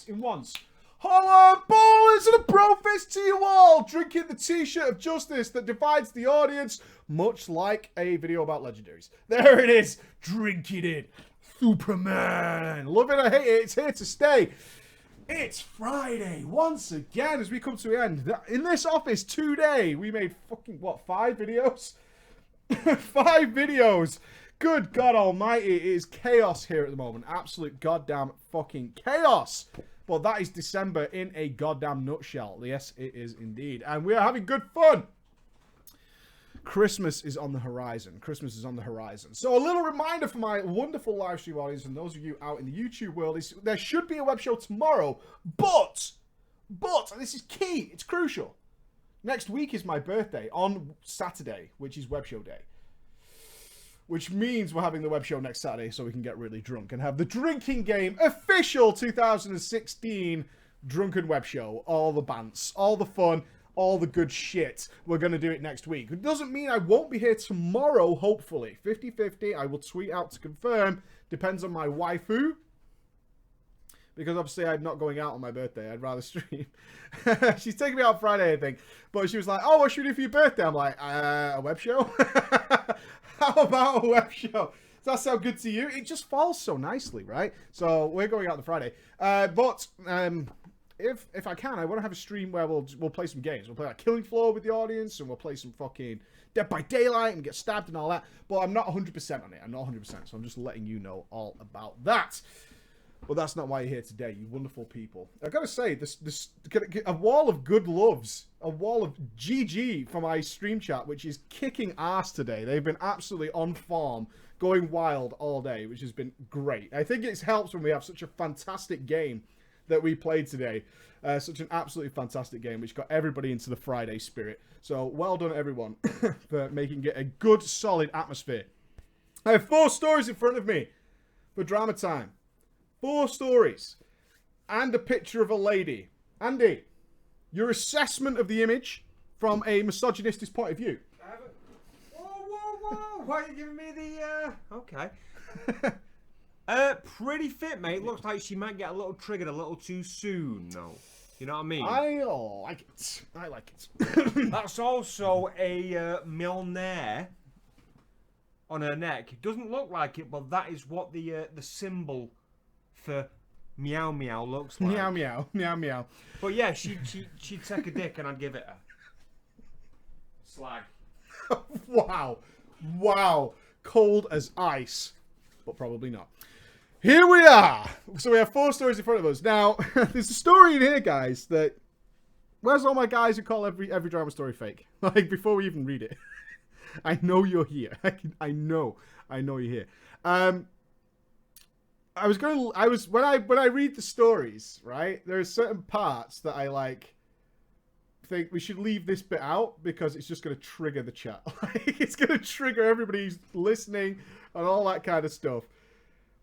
in once. Hello, ballers, and a bro fist to you all, drinking the t-shirt of justice that divides the audience, much like a video about legendaries. There it is, drinking it. Superman. Love it or hate it, it's here to stay. It's Friday, once again, as we come to the end. In this office today, we made fucking, what, 5 videos? 5 videos. Good God almighty, it is chaos here at the moment. Absolute goddamn fucking chaos. But that is December in a goddamn nutshell. Yes, it is indeed. And we are having good fun. Christmas is on the horizon. Christmas is on the horizon. So a little reminder for my wonderful live stream audience and those of you out in the YouTube world is there should be a web show tomorrow. But, and this is key, it's crucial. Next week is my birthday on Saturday, which is web show day. Which means we're having the web show next Saturday so we can get really drunk and have the drinking game official 2016 drunken web show. All the bants, all the fun, all the good shit. We're going to do it next week. It doesn't mean I won't be here tomorrow, hopefully. 50-50, I will tweet out to confirm. Depends on my waifu. Because obviously I'm not going out on my birthday. I'd rather stream. She's taking me out Friday, I think. But she was like, oh, what should we do for your birthday? I'm like, a web show? How about a web show? Does that sound good to you? It just falls so nicely, right? So we're going out on Friday. But if I can, I want to have a stream where we'll play some games. We'll play like Killing Floor with the audience, and we'll play some fucking Dead by Daylight and get stabbed and all that. But I'm not 100% on it. I'm not 100%. So I'm just letting you know all about that. But that's not why you're here today, you wonderful people. I've got to say, this a wall of good loves, a wall of GG for my stream chat, which is kicking ass today. They've been absolutely on form, going wild all day, which has been great. I think it helps when we have such a fantastic game that we played today. Such an absolutely fantastic game, which got everybody into the Friday spirit. So well done, everyone, for making it a good, solid atmosphere. I have 4 stories in front of me for drama time. 4 stories and a picture of a lady. Andy, your assessment of the image from a misogynistic point of view. Whoa. Why are you giving me the, okay. Pretty fit, mate. Looks like she might get a little triggered a little too soon, though. You know what I mean? I like it. I like it. That's also a milner on her neck. It doesn't look like it, but that is what the symbol for meow meow looks like. Meow meow, meow meow. But yeah, she'd take a dick and I'd give it a slag. Wow. Cold as ice. But probably not. Here we are. So we have 4 stories in front of us. Now, there's a story in here, guys, that... Where's all my guys who call every drama story fake? Like, before we even read it. I know you're here. I know you're here. When I read the stories, right, there are certain parts that I think we should leave this bit out because it's just going to trigger the chat. Like, it's going to trigger everybody who's listening and all that kind of stuff.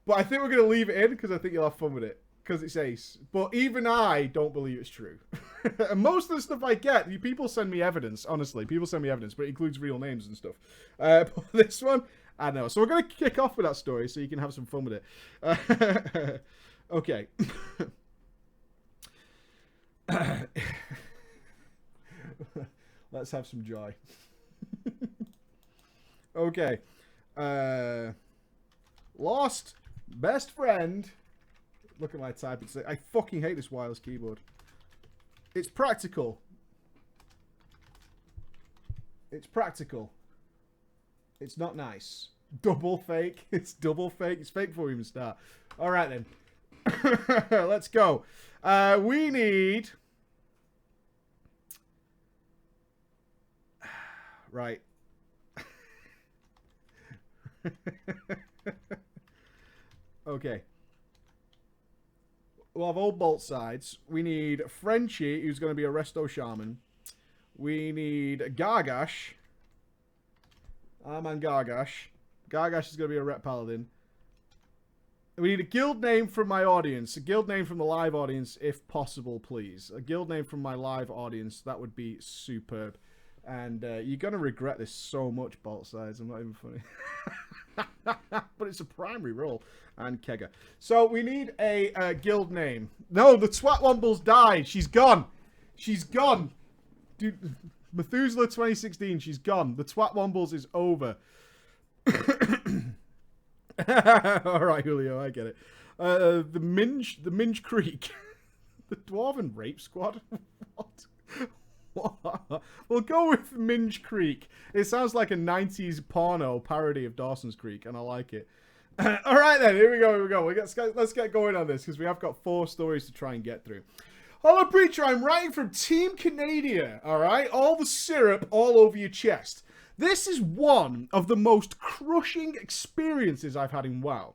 But I think we're going to leave it in because I think you'll have fun with it because it's ace. But even I don't believe it's true. And most of the stuff I get, people send me evidence, honestly. People send me evidence, but it includes real names and stuff. But this one... I know. So we're going to kick off with that story so you can have some fun with it. Okay. Let's have some joy. Okay. Lost best friend. Look at my typing. I fucking hate this wireless keyboard. It's practical. It's practical. It's not nice. Double fake. It's double fake. It's fake before we even start. All right, then. Let's go. We need... Right. Okay. We'll have old bolt sides. We need Frenchie, who's going to be a resto shaman. We need Gargash. Man Gargash. Gargash is going to be a rep paladin. We need a guild name from my audience. A guild name from the live audience, if possible, please. A guild name from my live audience. That would be superb. And you're going to regret this so much, Bolt Sides. I'm not even funny. But it's a primary role. And Kegger. So we need a guild name. No, the Twatwombles died. She's gone. She's gone. Dude, Methuselah 2016, she's gone. The Twatwombles is over. Alright, Julio, I get it. The Minge Creek. The Dwarven Rape Squad? What? What? We'll go with Minge Creek. It sounds like a 90s porno parody of Dawson's Creek, and I like it. Alright then, here we go. Let's get going on this, because we have got 4 stories to try and get through. Hello, Preacher, I'm writing from Team Canada, alright? All the syrup all over your chest. This is one of the most crushing experiences I've had in WoW.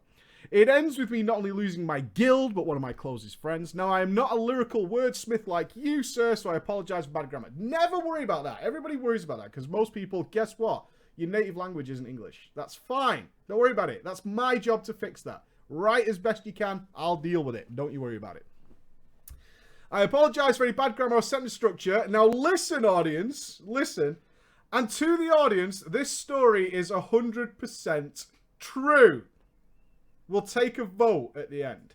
It ends with me not only losing my guild, but one of my closest friends. Now, I am not a lyrical wordsmith like you, sir, so I apologize for bad grammar. Never worry about that. Everybody worries about that, because most people, guess what? Your native language isn't English. That's fine. Don't worry about it. That's my job to fix that. Write as best you can. I'll deal with it. Don't you worry about it. I apologize for any bad grammar or sentence structure. Now listen, audience. Listen. And to the audience, this story is 100% true. We'll take a vote at the end.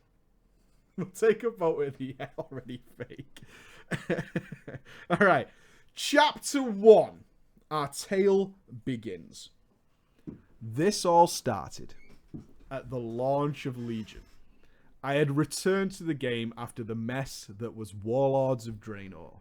We'll take a vote at the end. Already fake. Alright. Chapter 1. Our tale begins. This all started at the launch of Legion. I had returned to the game after the mess that was Warlords of Draenor.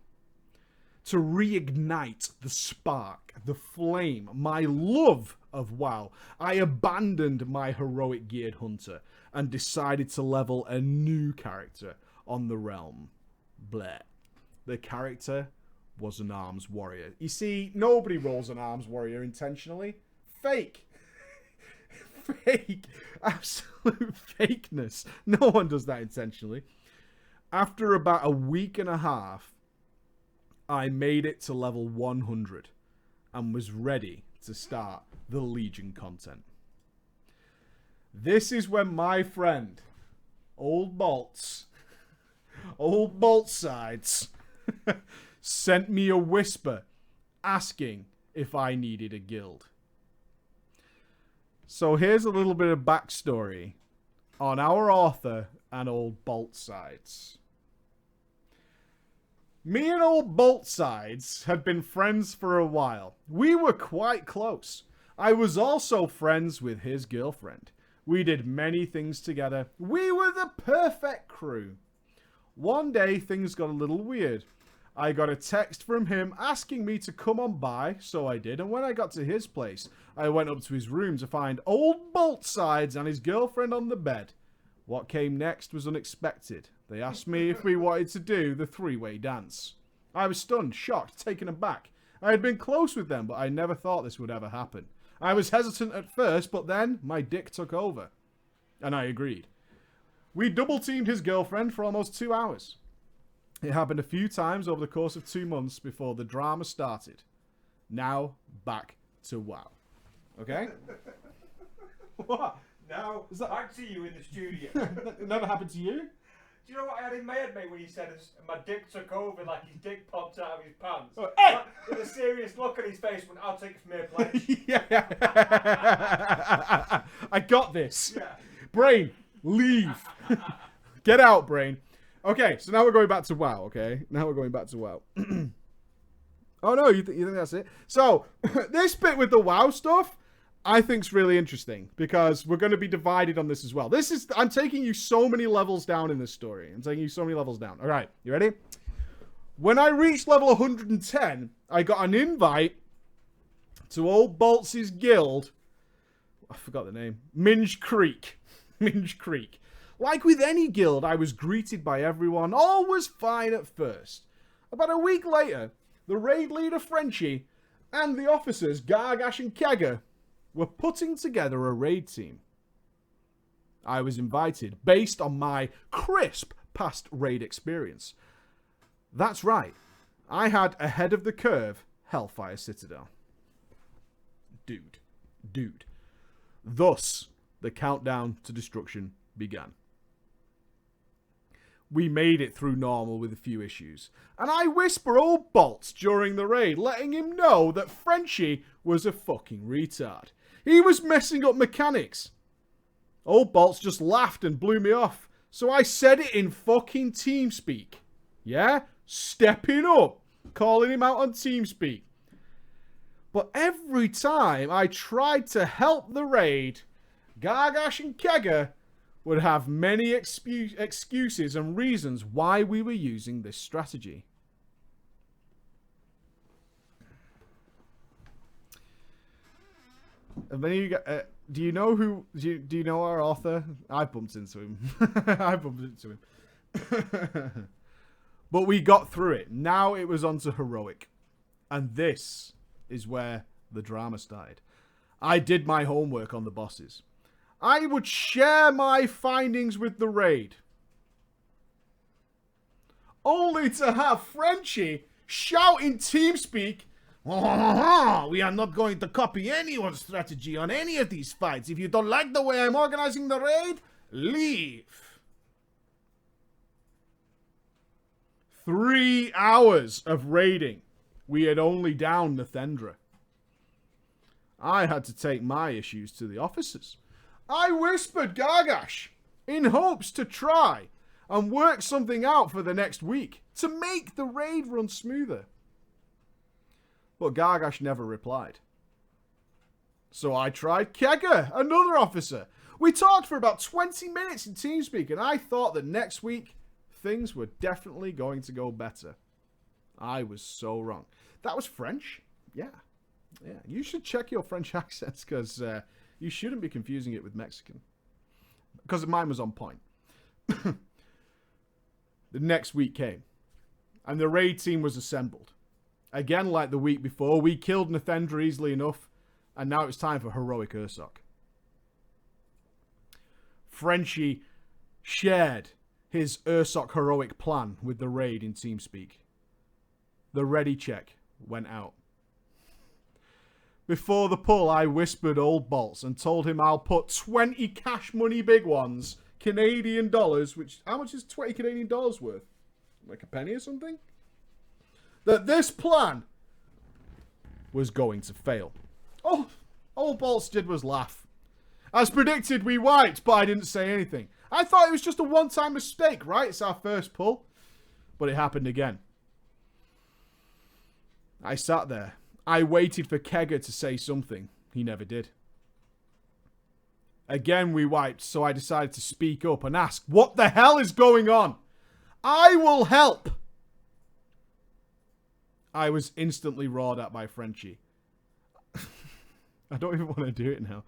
To reignite the spark, the flame, my love of WoW, I abandoned my heroic geared hunter and decided to level a new character on the realm. Bleh. The character was an arms warrior. You see, nobody rolls an arms warrior intentionally. Fake. Fake. Absolute fakeness. No one does that intentionally. After about a week and a half, I made it to level 100 and was ready to start the Legion content. This is when my friend, Old Bolts Sides, sent me a whisper asking if I needed a guild. So here's a little bit of backstory on our author and Old Bolt Sides. Me and Old Bolt Sides had been friends for a while. We were quite close. I was also friends with his girlfriend. We did many things together. We were the perfect crew. One day, things got a little weird. I got a text from him asking me to come on by, so I did, and when I got to his place, I went up to his room to find Old Bolt Sides and his girlfriend on the bed. What came next was unexpected. They asked me if we wanted to do the 3-way dance. I was stunned, shocked, taken aback. I had been close with them, but I never thought this would ever happen. I was hesitant at first, but then my dick took over. And I agreed. We double-teamed his girlfriend for almost 2 hours. It happened a few times over the course of 2 months before the drama started. Now, back to WoW. Okay? What? Now, back to you in the studio. It never happened to you? Do you know what I had in my head, mate, when he said my dick took over, like his dick popped out of his pants? Oh, hey! With a serious look on his face, when I'll take it from here, please. Yeah. I got this. Yeah. Brain, leave. Get out, Brain. Okay, so now we're going back to WoW, okay? Now we're going back to WoW. Oh, no, you think that's it? So, this bit with the WoW stuff, I think's really interesting because we're going to be divided on this as well. I'm taking you so many levels down in this story. I'm taking you so many levels down. All right, you ready? When I reached level 110, I got an invite to Old Bolts' guild. I forgot the name. Minge Creek. Minge Creek. Like with any guild, I was greeted by everyone. All was fine at first. About a week later, the raid leader Frenchie and the officers Gargash and Kegger were putting together a raid team. I was invited based on my crisp past raid experience. That's right. I had ahead of the curve Hellfire Citadel. Dude. Thus, the countdown to destruction began. we made it through normal with a few issues. And I whisper old Bolts during the raid, letting him know that Frenchie was a fucking retard. He was messing up mechanics. Old Bolts just laughed and blew me off. So I said it in fucking TeamSpeak. Yeah? Stepping up. Calling him out on TeamSpeak. But every time I tried to help the raid, Gargash and Kegger would have many excuses and reasons why we were using this strategy. Do you know who? Do you know our author? I bumped into him. I bumped into him. But we got through it. Now it was on to heroic, and this is where the drama started. I did my homework on the bosses. I would share my findings with the raid, only to have Frenchie shout in TeamSpeak, "We are not going to copy anyone's strategy on any of these fights. If you don't like the way I'm organizing the raid, leave." 3 hours of raiding. We had only downed Nathendra. I had to take my issues to the officers. I whispered Gargash in hopes to try and work something out for the next week to make the raid run smoother. But Gargash never replied. So I tried Kegger, another officer. We talked for about 20 minutes in TeamSpeak, and I thought that next week things were definitely going to go better. I was so wrong. That was French? Yeah. You should check your French accents, because you shouldn't be confusing it with Mexican. Because mine was on point. The next week came, and the raid team was assembled. Again, like the week before, we killed Nathendra easily enough, and now it's time for heroic Ursoc. Frenchie shared his Ursoc heroic plan with the raid in TeamSpeak. The ready check went out. Before the pull, I whispered old Bolts and told him I'll put 20 cash money big ones, Canadian dollars, which, how much is 20 Canadian dollars worth? Like a penny or something? That this plan was going to fail. Oh, all Bolts did was laugh. As predicted, we wiped, but I didn't say anything. I thought it was just a one-time mistake, right? It's our first pull. But it happened again. I sat there. I waited for Kegger to say something. He never did. Again, we wiped, so I decided to speak up and ask, what the hell is going on? I will help. I was instantly roared at by Frenchie. I don't even want to do it now.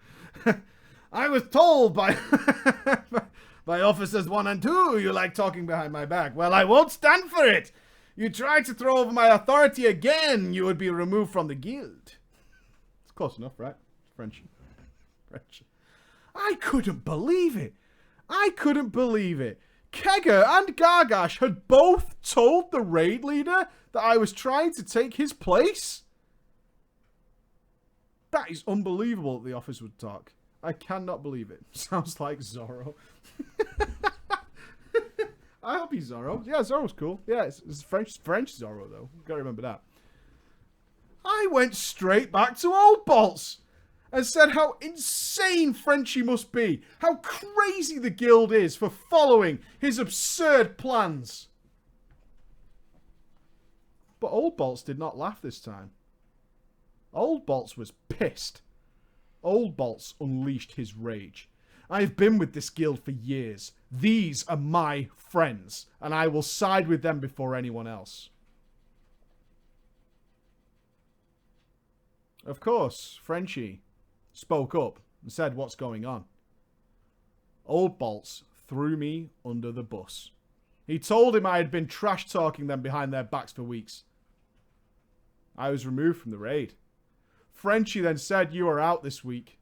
I was told by by officers 1 and 2 you like talking behind my back. Well, I won't stand for it. You try to throw over my authority again, you would be removed from the guild. It's close enough, right? French. I couldn't believe it. Kegger and Gargash had both told the raid leader that I was trying to take his place. That is unbelievable that the office would talk. I cannot believe it. Sounds like Zorro. I hope he's Zorro. Yeah, Zorro's cool. Yeah, it's French Zorro, though. Gotta remember that. I went straight back to old Bolts and said how insane Frenchie must be. How crazy the guild is for following his absurd plans. But old Bolts did not laugh this time. Old Bolts was pissed. Old Bolts unleashed his rage. I have been with this guild for years. These are my friends, and I will side with them before anyone else. Of course, Frenchie spoke up and said what's going on. Old Bolts threw me under the bus. He told him I had been trash-talking them behind their backs for weeks. I was removed from the raid. Frenchie then said you are out this week.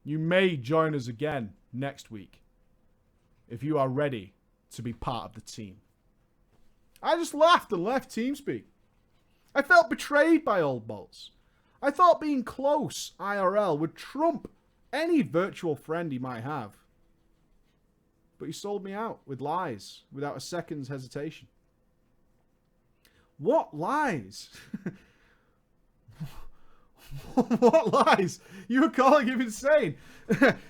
You may join us again next week if you are ready to be part of the team. I just laughed and left TeamSpeak. I felt betrayed by old Bolts. I thought being close IRL would trump any virtual friend he might have. But he sold me out with lies without a second's hesitation. What lies? What lies? You were calling him insane.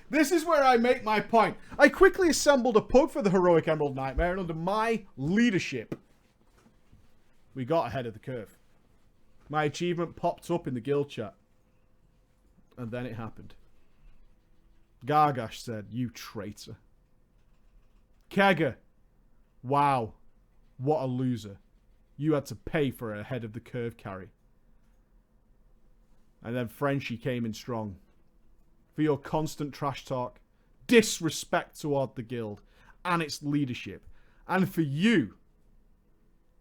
This is where I make my point. I quickly assembled a pug for the heroic Emerald Nightmare, and under my leadership, we got ahead of the curve. My achievement popped up in the guild chat. And then it happened. Gargash said, "You traitor." Kegger, wow, what a loser. You had to pay for a head of the curve carry. And then Frenchie came in strong. For your constant trash talk, disrespect toward the guild and its leadership. And for you,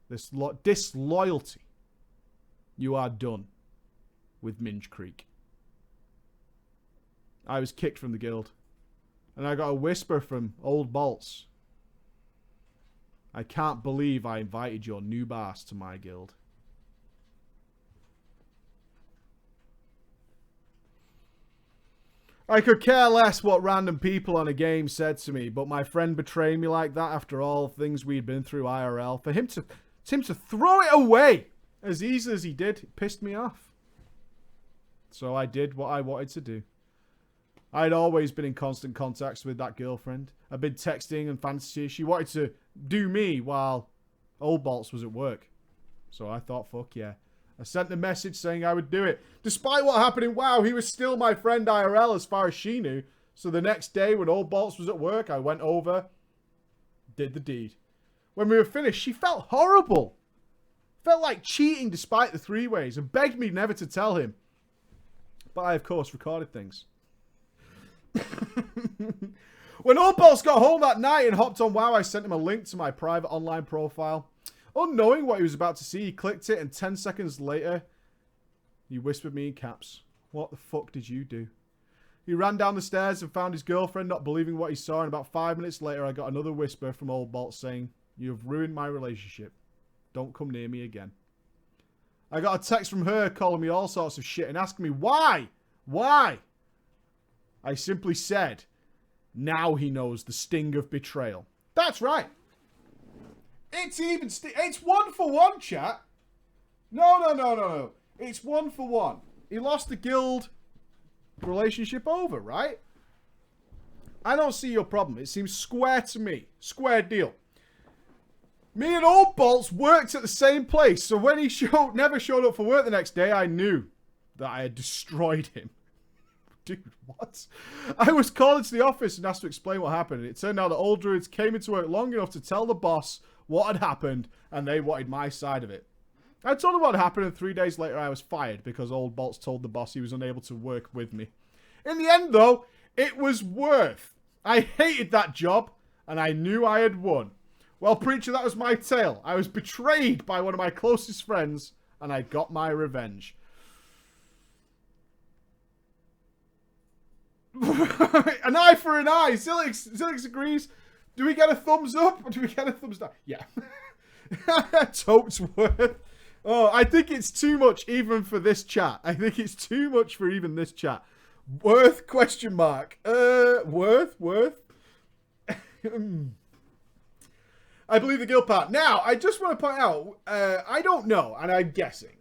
this disloyalty, you are done with Minge Creek. I was kicked from the guild. And I got a whisper from Old Bolts. I can't believe I invited your new boss to my guild. I could care less what random people on a game said to me, but my friend betrayed me like that after all things we'd been through IRL. For him to throw it away as easily as he did, it pissed me off. So I did what I wanted to do. I'd always been in constant contact with that girlfriend. I'd been texting and fantasy. She wanted to do me while Old Bolts was at work. So I thought, fuck yeah. I sent a message saying I would do it. Despite what happened in WoW, he was still my friend IRL as far as she knew. So the next day when Old Bolts was at work, I went over, did the deed. When we were finished, she felt horrible. Felt like cheating despite the three-ways and begged me never to tell him. But I, of course, recorded things. When Old Bolts got home that night and hopped on WoW, I sent him a link to my private online profile. Unknowing what he was about to see, he clicked it, and 10 seconds later, he whispered me in caps, "What the fuck did you do?" He ran down the stairs and found his girlfriend, not believing what he saw, and about 5 minutes later, I got another whisper from Old Bolts saying, "You have ruined my relationship. Don't come near me again." I got a text from her calling me all sorts of shit and asking me why. Why? I simply said, now he knows the sting of betrayal. That's right. It's even it's 1-for-1, chat. No. It's 1-for-1. He lost the guild relationship over, right? I don't see your problem. It seems square to me. Square deal. Me and Old Bolts worked at the same place, so when he never showed up for work the next day, I knew that I had destroyed him. Dude, what? I was called into the office and asked to explain what happened, and it turned out that old druids came into work long enough to tell the boss what had happened, and they wanted my side of it. I told them what happened, and 3 days later I was fired because Old Bolts told the boss he was unable to work with me. In the end, though, it was worth. I hated that job, and I knew I had won. Well, Preacher, that was my tale. I was betrayed by one of my closest friends, and I got my revenge. An eye for an eye. Zilix agrees. Do we get a thumbs up or do we get a thumbs down? Yeah. Totes worth. Oh, I think it's too much even for this chat. I think it's too much for even this chat. Worth, question mark. Worth. I believe the guild part. Now, I just want to point out, I don't know, and I'm guessing.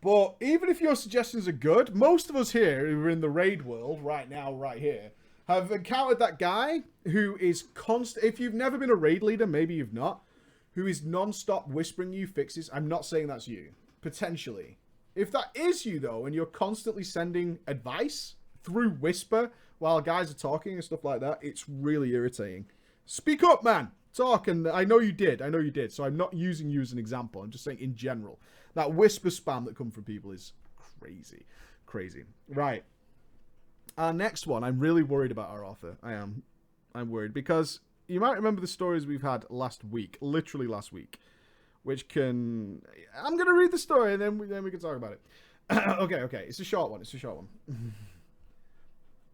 But even if your suggestions are good, most of us here who are in the raid world right now, right here, have encountered that guy who is constant. If you've never been a raid leader, maybe you've not, who is non-stop whispering you fixes. I'm not saying that's you. Potentially. If that is you, though, and you're constantly sending advice through whisper while guys are talking and stuff like that, it's really irritating. Speak up, man. Talk, and I know you did. So I'm not using you as an example. I'm just saying in general. That whisper spam that comes from people is crazy. Crazy. Right. Our next one, I'm really worried about our author. I'm worried because you might remember the stories we've had last week. Literally last week. Which can... I'm going to read the story and then we can talk about it. Okay. It's a short one.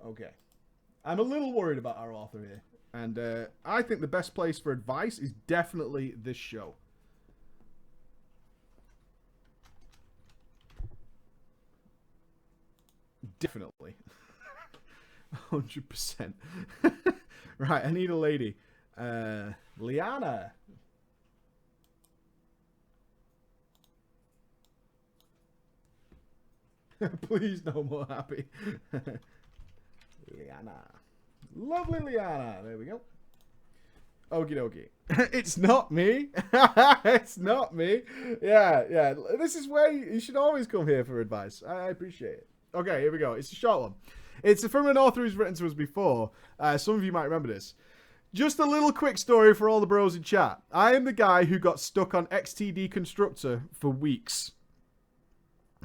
Okay. I'm a little worried about our author here. And I think the best place for advice is definitely this show. Definitely. 100%. Right, I need a lady. Liana. Please no more happy. Liana. Lovely Liana. There we go. Okie dokie. It's not me. It's not me. Yeah. This is where you should always come here for advice. I appreciate it. Okay, here we go. It's a short one. It's from an author who's written to us before. Some of you might remember this. Just a little quick story for all the bros in chat. I am the guy who got stuck on XTD Constructor for weeks.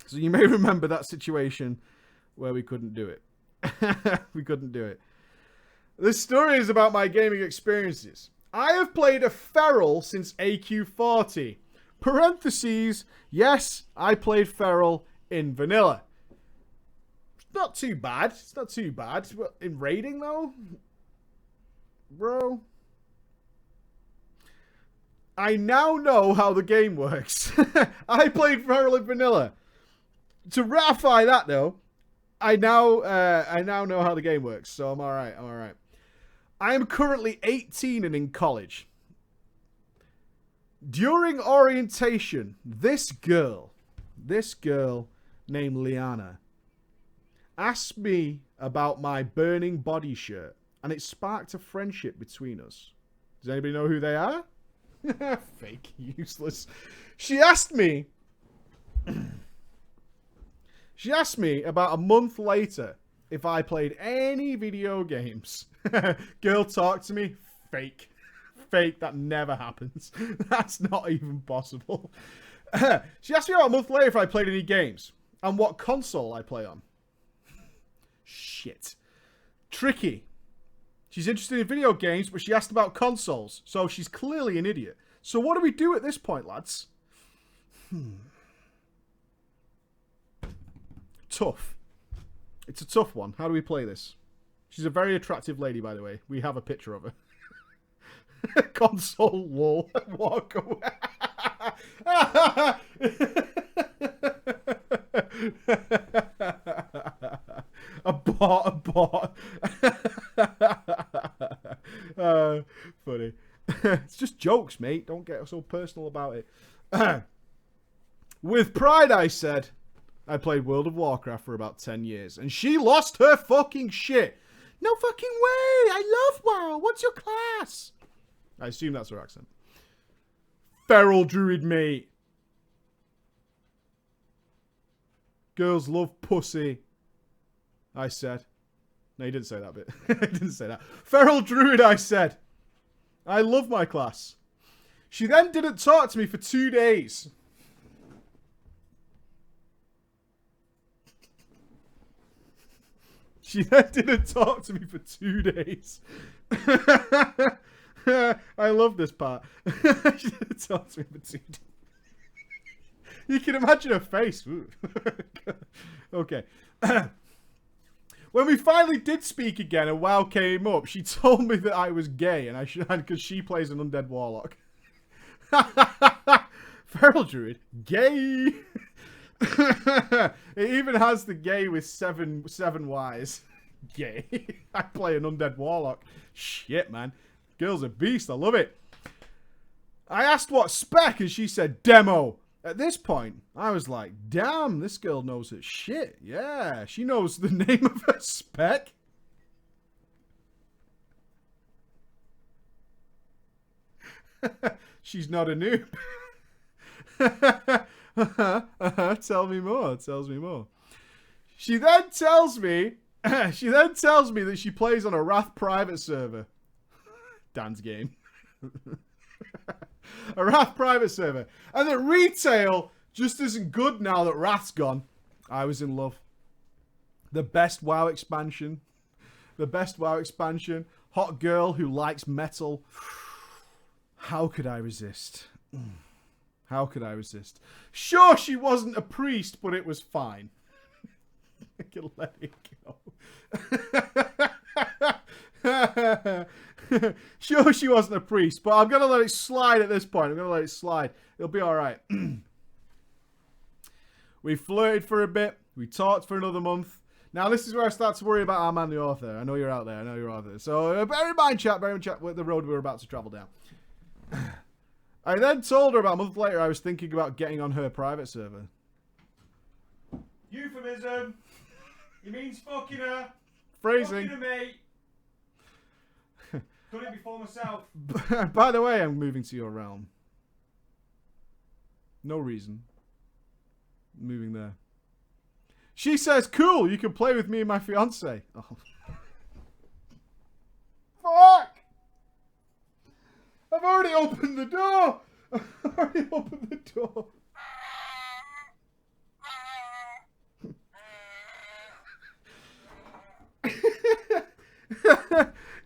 So you may remember that situation where we couldn't do it. We couldn't do it. This story is about my gaming experiences. I have played a Feral since AQ40. Parentheses, yes, I played Feral in vanilla. It's not too bad. It's not too bad. But in raiding, though? Bro. I now know how the game works. I played Feral in vanilla. To ratify that, though, I now know how the game works, so I'm alright. I am currently 18 and in college. During orientation, this girl named Liana asked me about my burning body shirt, and it sparked a friendship between us. Does anybody know who they are? Fake, useless. She asked me about a month later if I played any video games. Girl talked to me. Fake. Fake. That never happens. That's not even possible. She asked me about a month later if I played any games and what console I play on. Shit. Tricky. She's interested in video games, but she asked about consoles, so she's clearly an idiot. So what do we do at this point, lads? Tough. It's a tough one. How do we play this? She's a very attractive lady, by the way. We have a picture of her. Console wall. Walk away. A bot. Funny. It's just jokes, mate. Don't get so personal about it. With pride, I said, I played World of Warcraft for about 10 years, and she lost her fucking shit. No fucking way! I love WoW! What's your class? I assume that's her accent. Feral druid, mate. Girls love pussy. I said. No, you didn't say that bit. I didn't say that. Feral druid, I said. I love my class. She then didn't talk to me for 2 days. She then didn't talk to me for 2 days. I love this part. She didn't talk to me for 2 days. You can imagine her face. Okay. When we finally did speak again and WoW came up, she told me that I was gay and I should, because she plays an undead warlock. Feral druid, gay. It even has the gay with seven Y's. Gay. I play an undead warlock. Shit, man. Girl's a beast. I love it. I asked what spec and she said demo. At this point, I was like, damn, this girl knows her shit. Yeah, she knows the name of her spec. She's not a noob. Tell me more. Tells me more. She then tells me that she plays on a Wrath private server. Dan's game. A Wrath private server. And that retail just isn't good now that Wrath's gone. I was in love. The best WoW expansion. The best WoW expansion. Hot girl who likes metal. How could I resist? How could I resist? Sure, she wasn't a priest, but it was fine. I can let it go. Sure, she wasn't a priest, but I'm going to let it slide at this point. I'm going to let it slide. It'll be all right. We flirted for a bit. We talked for another month. Now, this is where I start to worry about our man, the author. I know you're out there. I know you're out there. So, bear in mind, chat, what the road we're about to travel down. I then told her about a month later I was thinking about getting on her private server. Euphemism. He means fucking her. Phrasing. Fucking her, mate. Done it before myself. By the way, I'm moving to your realm. No reason. Moving there. She says, cool, you can play with me and my fiance. Oh. Fuck! I've already opened the door! I've already opened the door.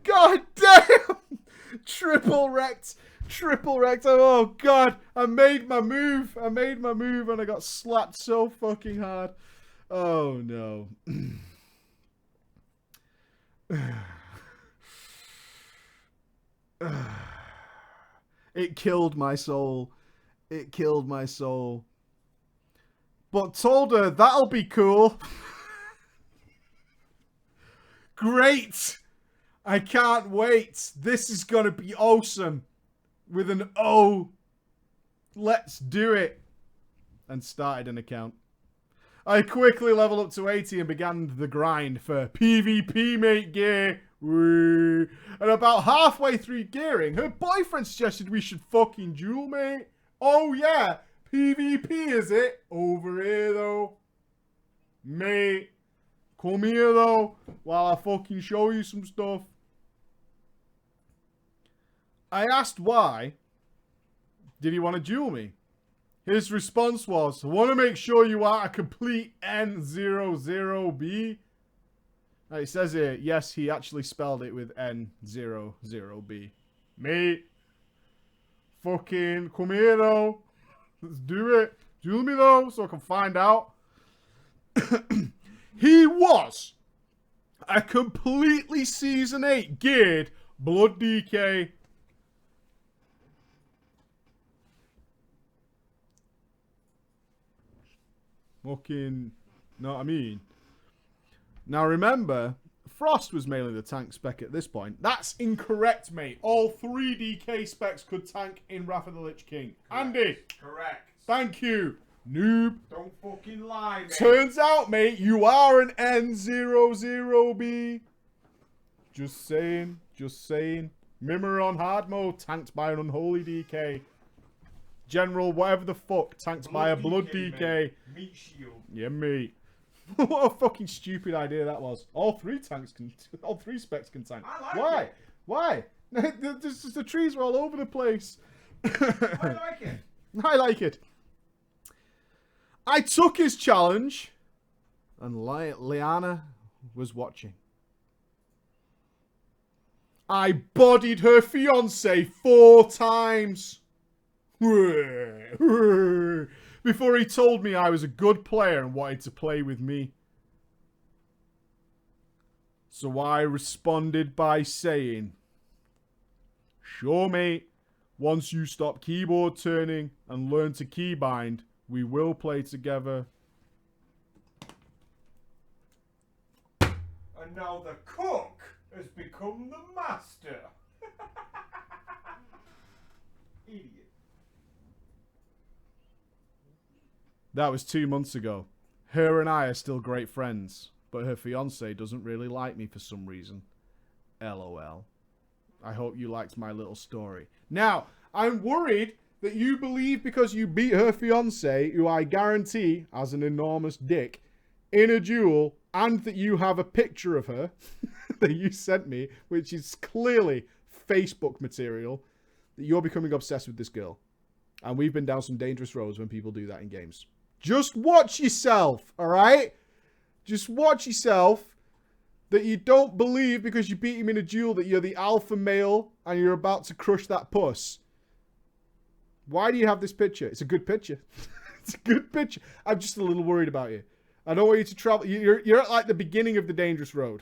God damn! Triple wrecked. Triple wrecked. Oh god. I made my move. I made my move and I got slapped so fucking hard. Oh no. It killed my soul. It killed my soul. But told her that'll be cool. Great. I can't wait. This is gonna be awesome. With an O. Let's do it. And started an account. I quickly leveled up to 80 and began the grind for PvP mate gear. Woo. And about halfway through gearing, her boyfriend suggested we should fucking duel, mate. Oh yeah, PvP is it? Over here though. Mate, come here though, while I fucking show you some stuff. I asked why. Did he want to duel me? His response was, I want to make sure you are a complete N00B. Now it says here, yes, he actually spelled it with N00B. Mate. Fucking come here though. Let's do it. Duel me though, so I can find out. He was a completely Season 8 geared Blood DK. Fucking, know what I mean? Now remember, Frost was mainly the tank spec at this point. That's incorrect, mate. All 3 DK specs could tank in Wrath of the Lich King. Correct. Andy. Correct. Thank you. Noob. Don't fucking lie, mate. Turns out, mate, you are an N00B. Just saying. Just saying. Mimir on hard mode, tanked by an unholy DK. General, whatever the fuck, tanked by a blood DK. Meat shield. Yeah, mate. What a fucking stupid idea that was. All 3 tanks can, all 3 specs can tank. I like Why? it. Why? The trees were all over the place. I like it. I like it. I took his challenge, and Liana was watching. I bodied her fiance 4 times. Before he told me I was a good player and wanted to play with me. So I responded by saying, sure mate, once you stop keyboard turning and learn to keybind, we will play together. And now the cook has become the master. Idiot. That was 2 months ago. Her and I are still great friends, but her fiance doesn't really like me for some reason. LOL. I hope you liked my little story. Now, I'm worried that you believe because you beat her fiance, who I guarantee has an enormous dick, in a duel, and that you have a picture of her that you sent me, which is clearly Facebook material, that you're becoming obsessed with this girl. And we've been down some dangerous roads when people do that in games. Just watch yourself, alright? Just watch yourself. That you don't believe because you beat him in a duel that you're the alpha male and you're about to crush that puss. Why do you have this picture? It's a good picture. It's a good picture. I'm just a little worried about you. I don't want you to travel. You're at like the beginning of the dangerous road.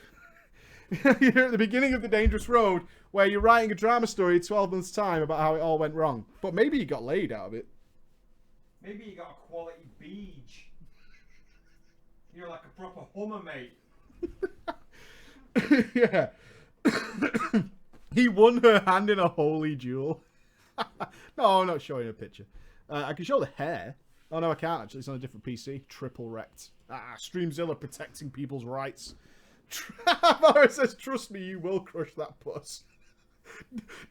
You're at the beginning of the dangerous road where you're writing a drama story in 12 months' time about how it all went wrong. But maybe you got laid out of it. Maybe you got a quality beach. You're like a proper Hummer, mate. Yeah. He won her hand in a holy duel. No, I'm not showing a picture. I can show the hair. Oh, no, I can't, actually. It's on a different PC. Triple wrecked. Streamzilla protecting people's rights. Mara says, trust me, you will crush that puss.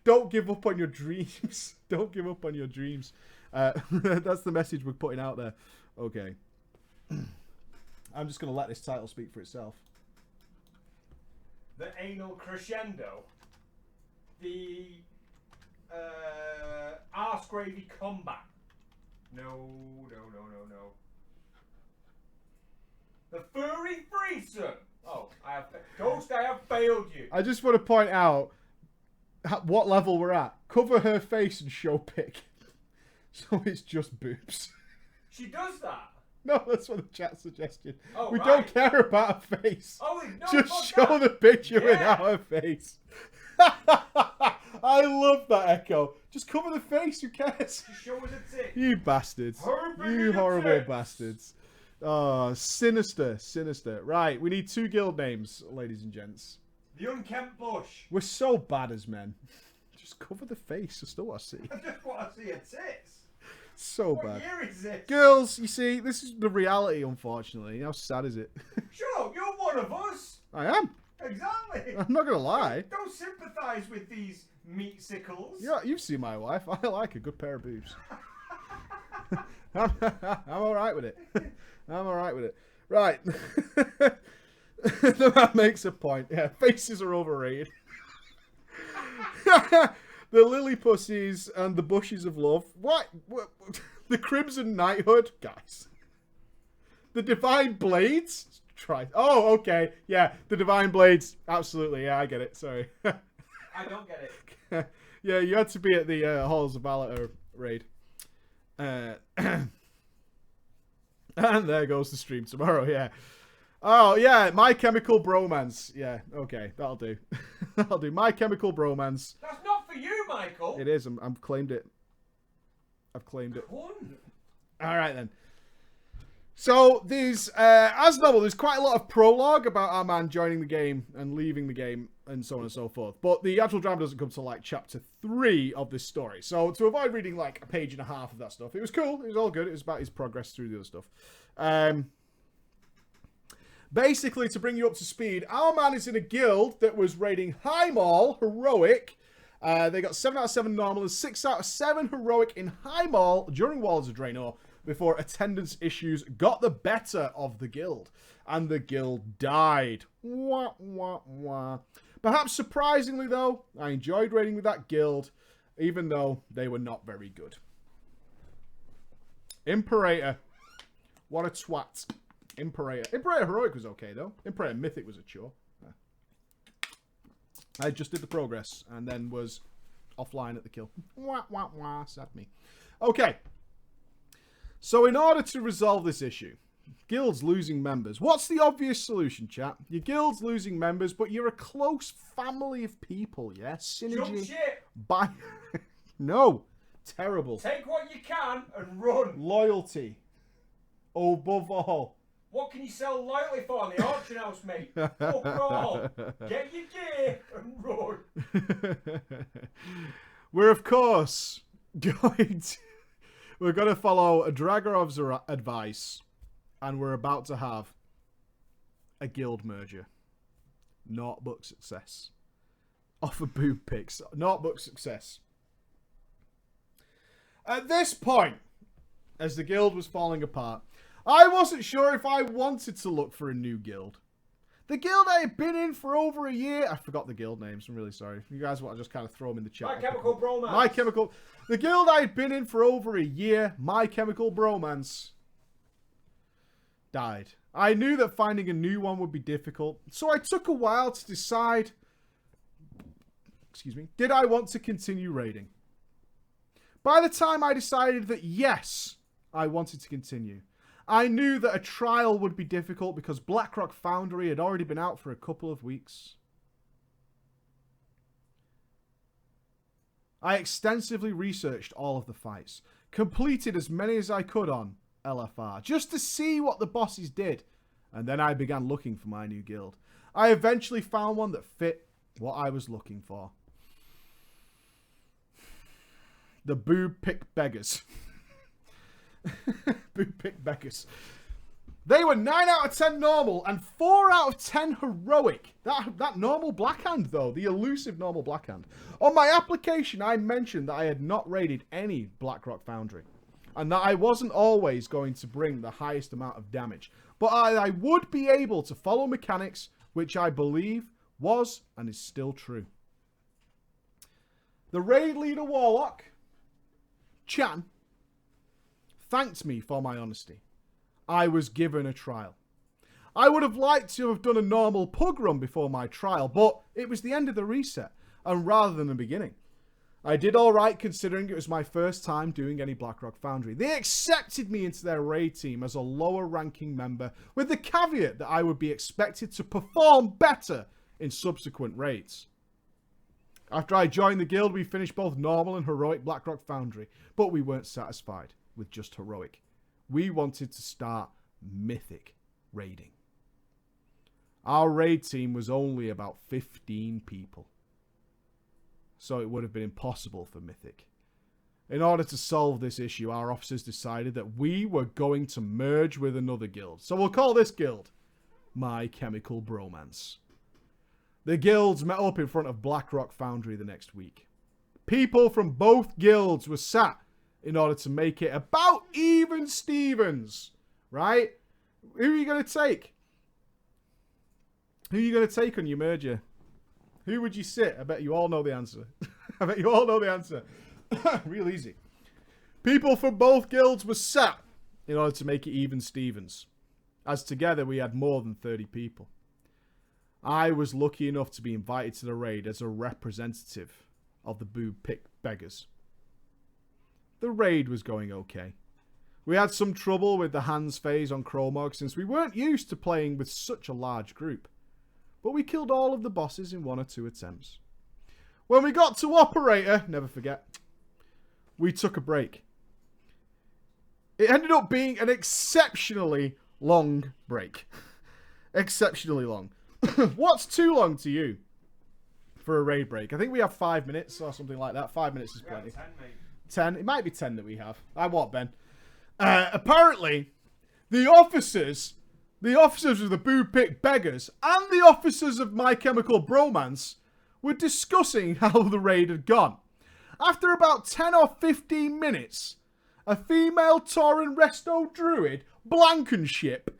Don't give up on your dreams. Don't give up on your dreams. That's the message we're putting out there. Okay. I'm just going to let this title speak for itself. The anal crescendo. The arse gravy combat. No. The furry threesome. Oh, Ghost, I have failed you. I just want to point out what level we're at. Cover her face and show pic. So it's just boobs. She does that. No, that's what the chat suggested. Oh, we right. don't care about her face. Oh, no, just show the picture without her face. I love that, Echo. Just cover the face. Who cares? Just show her the tit. You bastards. You horrible bastards. Oh, sinister. Right, we need 2 guild names, ladies and gents. The Unkempt Bush. We're so bad as men. Just cover the face. I still want to see. I just want to see her tits. So what bad. What year is this? Girls, you see, this is the reality, unfortunately. How sad is it? Shut up, you're one of us. I am. Exactly. I'm not going to lie. Don't sympathise with these meat sickles. Yeah, you've seen my wife. I like a good pair of boobs. I'm alright with it. I'm alright with it. Right. The man makes a point. Yeah, faces are overrated. The lily pussies and the bushes of love. What? The crimson knighthood? Guys. The divine blades? Try. Oh, okay. Yeah, the divine blades. Absolutely. Yeah, I get it. Sorry. I don't get it. Yeah, you had to be at the Halls of Valor raid. And there goes the stream tomorrow, yeah. Oh, yeah, My Chemical Bromance. Yeah, okay, that'll do. That'll do. My Chemical Bromance. That's not for you, Michael. It is. I've claimed it. I've claimed it. All right, then. So, there's, as normal, there's quite a lot of prologue about our man joining the game and leaving the game and so on and so forth. But the actual drama doesn't come till, like, chapter 3 of this story. So, to avoid reading, like, a page and a half of that stuff, it was cool. It was all good. It was about his progress through the other stuff. Basically, to bring you up to speed, our man is in a guild that was rating High Mall Heroic. They got 7 out of 7 normal and 6 out of 7 heroic in High Mall during Walls of Draenor before attendance issues got the better of the guild. And the guild died. Wah, wah, wah. Perhaps surprisingly, though, I enjoyed raiding with that guild, even though they were not very good. Imperator. What a twat. Imperator. Imperator Heroic was okay, though. Imperator Mythic was a chore. I just did the progress and then was offline at the kill. Wah, wah, wah. Sad me. Okay. So in order to resolve this issue, guild's losing members. What's the obvious solution, chat? Your guild's losing members, but you're a close family of people, yeah? Synergy. Jump ship. By no. Terrible. Take what you can and run. Loyalty. Above all. What can you sell loyalty for on the auction house, mate? Fuck all. Get your gear and run. We're, of course, we're going to follow Dragorov's advice, and we're about to have a guild merger. Naught but success. Offer boob pics. Naught but success. At this point, as the guild was falling apart, I wasn't sure if I wanted to look for a new guild. The guild I had been in for over a year... I forgot the guild names. I'm really sorry. You guys want to just kind of throw them in the chat. My Chemical Bromance. My Chemical... The guild I had been in for over a year, My Chemical Bromance, died. I knew that finding a new one would be difficult, so I took a while to decide... Excuse me. Did I want to continue raiding? By the time I decided that yes, I wanted to continue, I knew that a trial would be difficult because Blackrock Foundry had already been out for a couple of weeks. I extensively researched all of the fights, completed as many as I could on LFR, just to see what the bosses did, and then I began looking for my new guild. I eventually found one that fit what I was looking for. The Boob Pick Beggars. Boob Pick Beggars. They were 9 out of 10 normal and 4 out of 10 heroic. That normal blackhand, though. The elusive normal blackhand. On my application, I mentioned that I had not raided any Blackrock Foundry. And that I wasn't always going to bring the highest amount of damage. But I would be able to follow mechanics, which I believe was and is still true. The raid leader Warlock, Chan, thanked me for my honesty. I was given a trial. I would have liked to have done a normal pug run before my trial, but it was the end of the reset, and rather than the beginning. I did alright considering it was my first time doing any Blackrock Foundry. They accepted me into their raid team as a lower ranking member, with the caveat that I would be expected to perform better in subsequent raids. After I joined the guild, we finished both normal and heroic Blackrock Foundry, but we weren't satisfied with just heroic. We wanted to start mythic raiding. Our raid team was only about 15 people, so it would have been impossible for mythic. In order to solve this issue, our officers decided that we were going to merge with another guild. So we'll call this guild My Chemical Bromance. The guilds met up in front of Blackrock Foundry the next week. People from both guilds were sat in order to make it about even Stevens, right? Who are you going to take? Who are you going to take on your merger? Who would you sit? I bet you all know the answer. I bet you all know the answer. Real easy. People from both guilds were sat in order to make it even Stevens, as together we had more than 30 people. I was lucky enough to be invited to the raid as a representative of the Boob Pick Beggars. The raid was going okay. We had some trouble with the hands phase on Cromog since we weren't used to playing with such a large group. But we killed all of the bosses in 1 or 2 attempts. When we got to Operator, never forget, we took a break. It ended up being an exceptionally long break. Exceptionally long. What's too long to you for a raid break? I think we have 5 minutes or something like that. 5 minutes is plenty. 10, mate. 10? It might be 10 that we have. I what, Ben? Apparently, the officers of the Boob Pick Beggars and the officers of My Chemical Bromance were discussing how the raid had gone. After about 10 or 15 minutes, a female Tauran resto druid, Blankenship,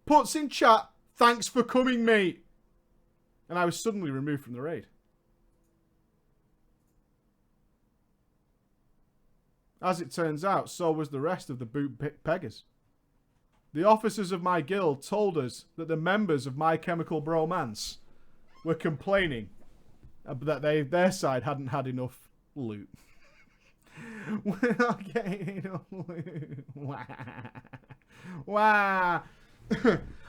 puts in chat, "Thanks for coming, mate." And I was suddenly removed from the raid. As it turns out, so was the rest of the Boob Pick Beggars. The officers of my guild told us that the members of My Chemical Bromance were complaining that their side hadn't had enough loot. We're not getting enough loot. Wow.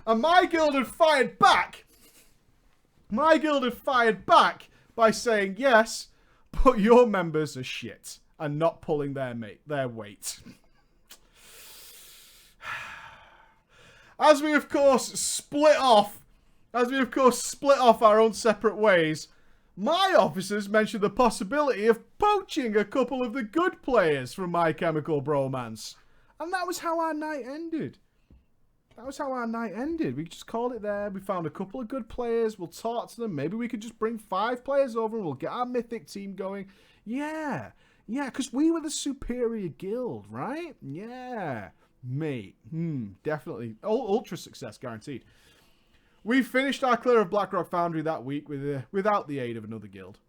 And my guild had fired back. My guild had fired back by saying, yes, but your members are shit and not pulling their weight. As we of course split off our own separate ways, my officers mentioned the possibility of poaching a couple of the good players from My Chemical Bromance. And that was how our night ended. We just called it there. We found a couple of good players. We'll talk to them. Maybe we could just bring 5 players over and we'll get our mythic team going. Yeah, because we were the superior guild, right? Yeah, mate. Definitely. Ultra success guaranteed. We finished our clear of Blackrock Foundry that week without the aid of another guild.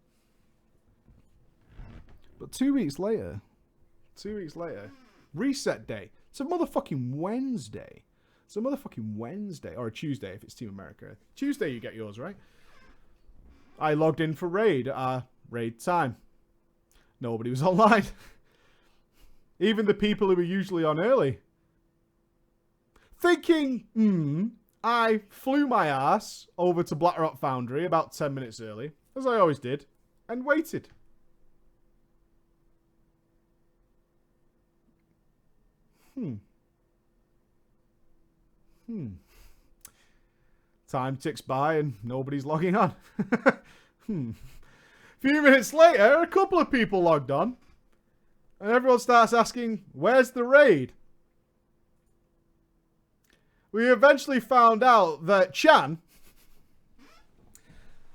But 2 weeks later, reset day. It's a motherfucking Wednesday. Or a Tuesday if it's Team America. Tuesday you get yours, right? I logged in for raid at our raid time. Nobody was online. Even the people who were usually on early. Thinking, I flew my ass over to Blackrock Foundry about 10 minutes early, as I always did, and waited. Time ticks by and nobody's logging on. A few minutes later, a couple of people logged on. And everyone starts asking, where's the raid? We eventually found out that Chan,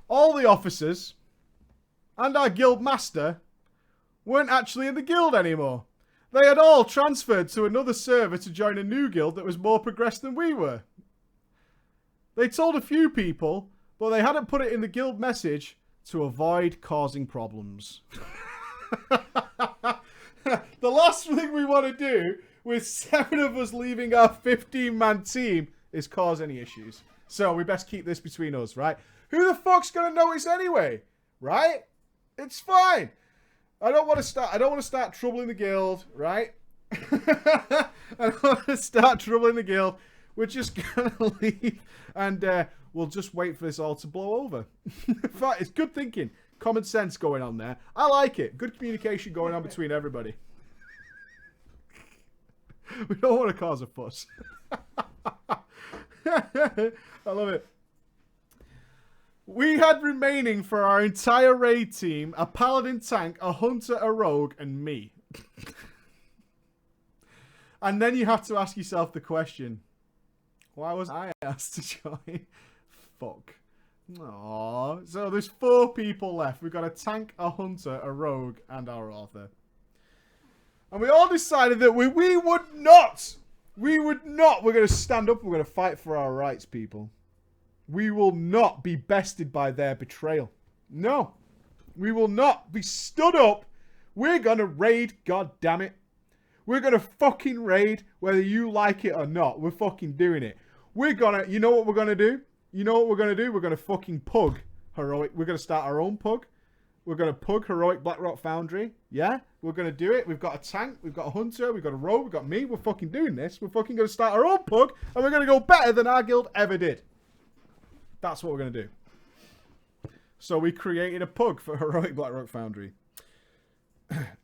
all the officers, and our guild master weren't actually in the guild anymore. They had all transferred to another server to join a new guild that was more progressed than we were. They told a few people, but they hadn't put it in the guild message to avoid causing problems. The last thing we want to do with 7 of us leaving our 15-man team is cause any issues. So we best keep this between us, right? Who the fuck's going to notice anyway? Right? It's fine. I don't want to start troubling the guild, right? I don't want to start troubling the guild. We're just going to leave and we'll just wait for this all to blow over. In fact, it's good thinking. Common sense going on there. I like it. Good communication going on between everybody. We don't want to cause a fuss. I love it. We had remaining for our entire raid team a paladin tank, a hunter, a rogue, and me. And then you have to ask yourself the question, why was I asked to join? Fuck. Aww. So there's 4 people left. We've got a tank, a hunter, a rogue, and our author. And we all decided that we would not. We're going to stand up. We're going to fight for our rights, people. We will not be bested by their betrayal. No. We will not be stood up. We're going to raid, god damn it. We're going to fucking raid whether you like it or not. We're fucking doing it. We're going to, you know what we're going to do? You know what we're going to do? We're going to fucking pug Heroic. We're going to start our own pug. We're going to pug Heroic Blackrock Foundry. Yeah? We're going to do it. We've got a tank. We've got a hunter. We've got a rogue. We've got me. We're fucking doing this. We're fucking going to start our own pug. And we're going to go better than our guild ever did. That's what we're going to do. So we created a pug for Heroic Blackrock Foundry.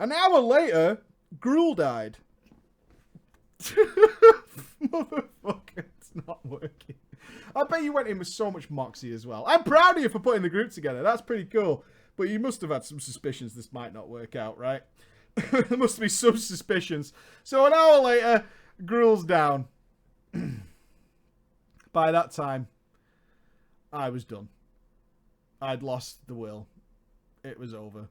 An hour later, Gruul died. Motherfucker, it's not working. I bet you went in with so much moxie as well. I'm proud of you for putting the group together. That's pretty cool. But you must have had some suspicions this might not work out, right? There must be some suspicions. So an hour later, Gruul's down. By that time, I was done. I'd lost the will. It was over.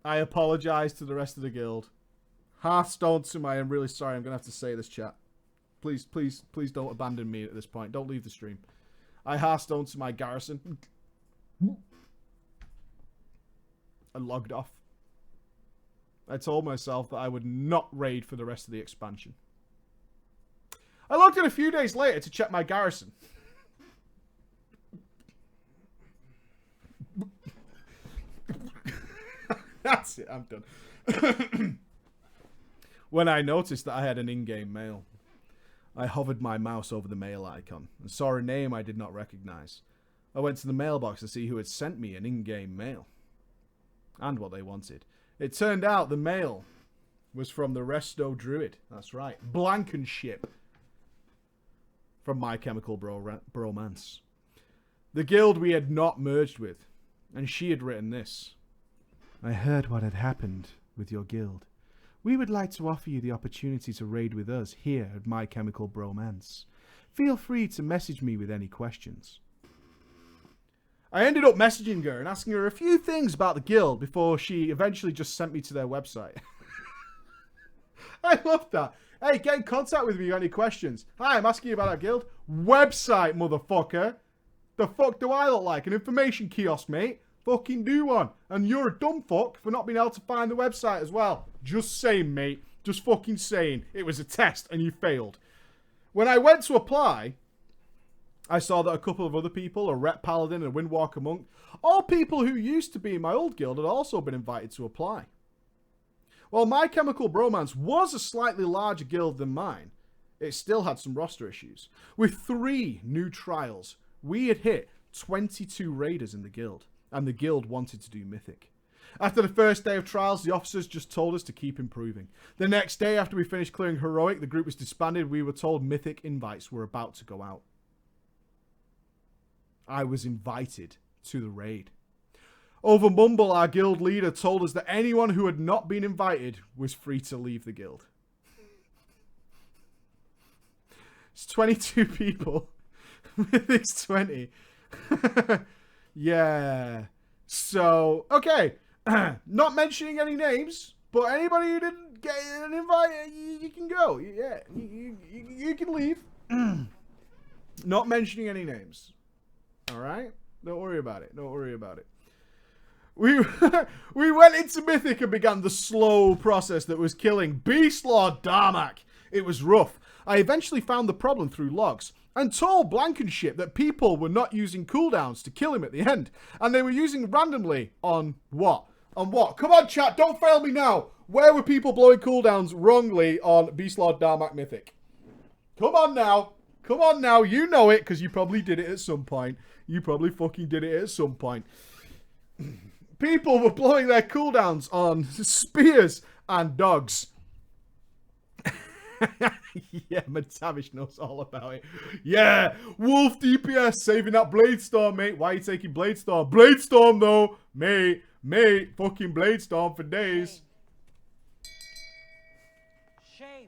I apologise to the rest of the guild. Hearthstone to my, I'm really sorry, I'm going to have to say this, chat. Please, please, please don't abandon me at this point. Don't leave the stream. I Hearthstone to my garrison. And logged off. I told myself that I would not raid for the rest of the expansion. I logged in a few days later to check my garrison. That's it, I'm done. When I noticed that I had an in-game mail, I hovered my mouse over the mail icon and saw a name I did not recognize. I went to the mailbox to see who had sent me an in-game mail and what they wanted. It turned out the mail was from the Resto Druid. That's right, Blankenship from My Chemical Bromance. The guild we had not merged with, and she had written this. I heard what had happened with your guild. We would like to offer you the opportunity to raid with us here at My Chemical Bromance. Feel free to message me with any questions. I ended up messaging her and asking her a few things about the guild before she eventually just sent me to their website. I love that. Hey, get in contact with me if you have any questions. Hi, I'm asking you about our guild. Website, motherfucker. The fuck do I look like? An information kiosk, mate? Fucking do one. And you're a dumb fuck for not being able to find the website as well. Just saying, mate. Just fucking saying. It was a test and you failed. When I went to apply, I saw that a couple of other people, a Rep Paladin and a Windwalker Monk, all people who used to be in my old guild, had also been invited to apply. While My Chemical Bromance was a slightly larger guild than mine, it still had some roster issues. With 3 new trials, we had hit 22 raiders in the guild, and the guild wanted to do Mythic. After the first day of trials, the officers just told us to keep improving. The next day, after we finished clearing Heroic, the group was disbanded. We were told Mythic invites were about to go out. I was invited to the raid. Over Mumble, our guild leader told us that anyone who had not been invited was free to leave the guild. It's 22 people. It's 20. Yeah. So, okay. Not mentioning any names, but anybody who didn't get an invite, you can go. Yeah, you can leave. Not mentioning any names. All right? Don't worry about it. Don't worry about it. We went into Mythic and began the slow process that was killing Beastlord Darmak. It was rough. I eventually found the problem through logs and told Blankenship that people were not using cooldowns to kill him at the end. And they were using randomly on what? On what? Come on, chat. Don't fail me now. Where were people blowing cooldowns wrongly on Beastlord Darmak Mythic? Come on now. Come on now. You know it because you probably did it at some point. You probably fucking did it at some point. People were blowing their cooldowns on spears and dogs. Yeah, McTavish knows all about it. Yeah, Wolf DPS saving that Bladestorm, mate. Why are you taking Bladestorm? Bladestorm, though. Mate, fucking Bladestorm for days. Shame.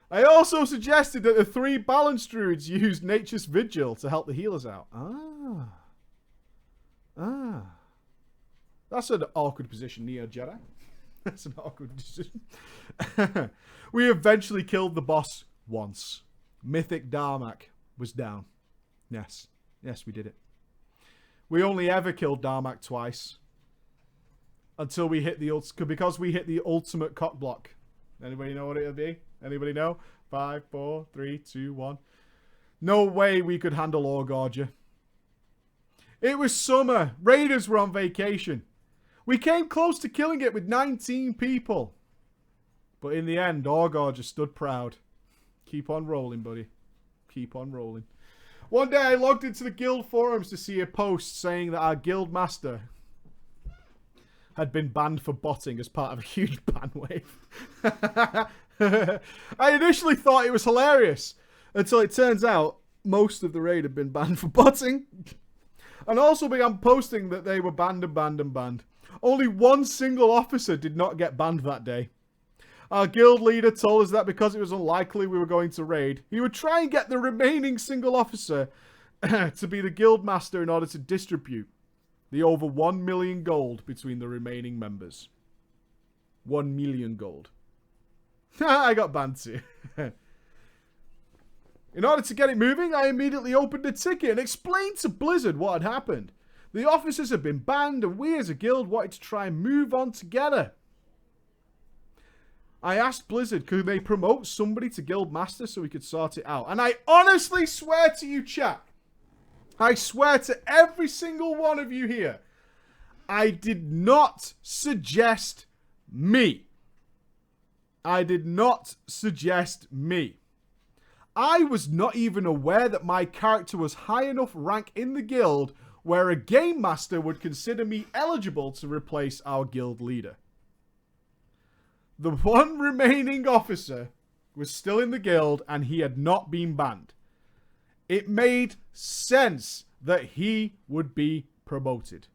I also suggested that the 3 Balance Druids use Nature's Vigil to help the healers out. That's an awkward position, Neo Jedi. That's an awkward decision. We eventually killed the boss once. Mythic Darmak was down. Yes, we did it. We only ever killed Darmak twice. Until we hit because we hit the ultimate cock block. Anybody know what it'll be? Anybody know? 5, 4, 3, 2, 1. No way we could handle Orgorger. It was summer. Raiders were on vacation. We came close to killing it with 19 people. But in the end, Orgorger stood proud. Keep on rolling, buddy. Keep on rolling. One day I logged into the guild forums to see a post saying that our guild master had been banned for botting as part of a huge ban wave. I initially thought it was hilarious until it turns out most of the raid had been banned for botting. And also began posting that they were banned and banned and banned. Only one single officer did not get banned that day. Our guild leader told us that because it was unlikely we were going to raid, he would try and get the remaining single officer to be the guild master in order to distribute the over 1 million gold between the remaining members. 1 million gold. I got banned too. In order to get it moving, I immediately opened a ticket and explained to Blizzard what had happened. The officers had been banned and we as a guild wanted to try and move on together. I asked Blizzard, could they promote somebody to guild master so we could sort it out? And I honestly swear to you, chat, I swear to every single one of you here, I did not suggest me. I did not suggest me. I was not even aware that my character was high enough rank in the guild where a game master would consider me eligible to replace our guild leader. The one remaining officer was still in the guild and he had not been banned. It made sense that he would be promoted.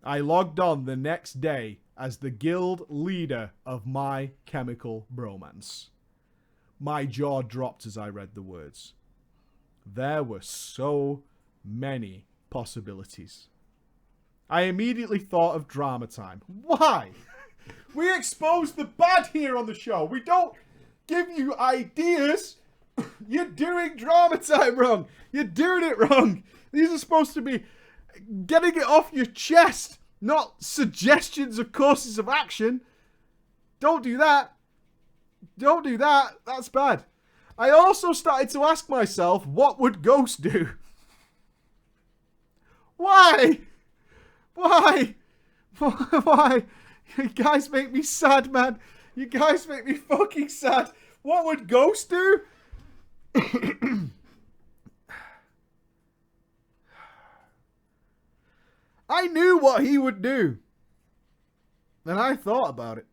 I logged on the next day as the guild leader of My Chemical Bromance. My jaw dropped as I read the words. There were so many possibilities. I immediately thought of drama time. Why? We expose the bad here on the show. We don't give you ideas. You're doing drama time wrong. You're doing it wrong. These are supposed to be getting it off your chest, not suggestions of courses of action. Don't do that. Don't do that. That's bad. I also started to ask myself, what would Ghost do? Why? Why? Why? You guys make me sad, man. You guys make me fucking sad. What would Ghost do? I knew what he would do. And I thought about it.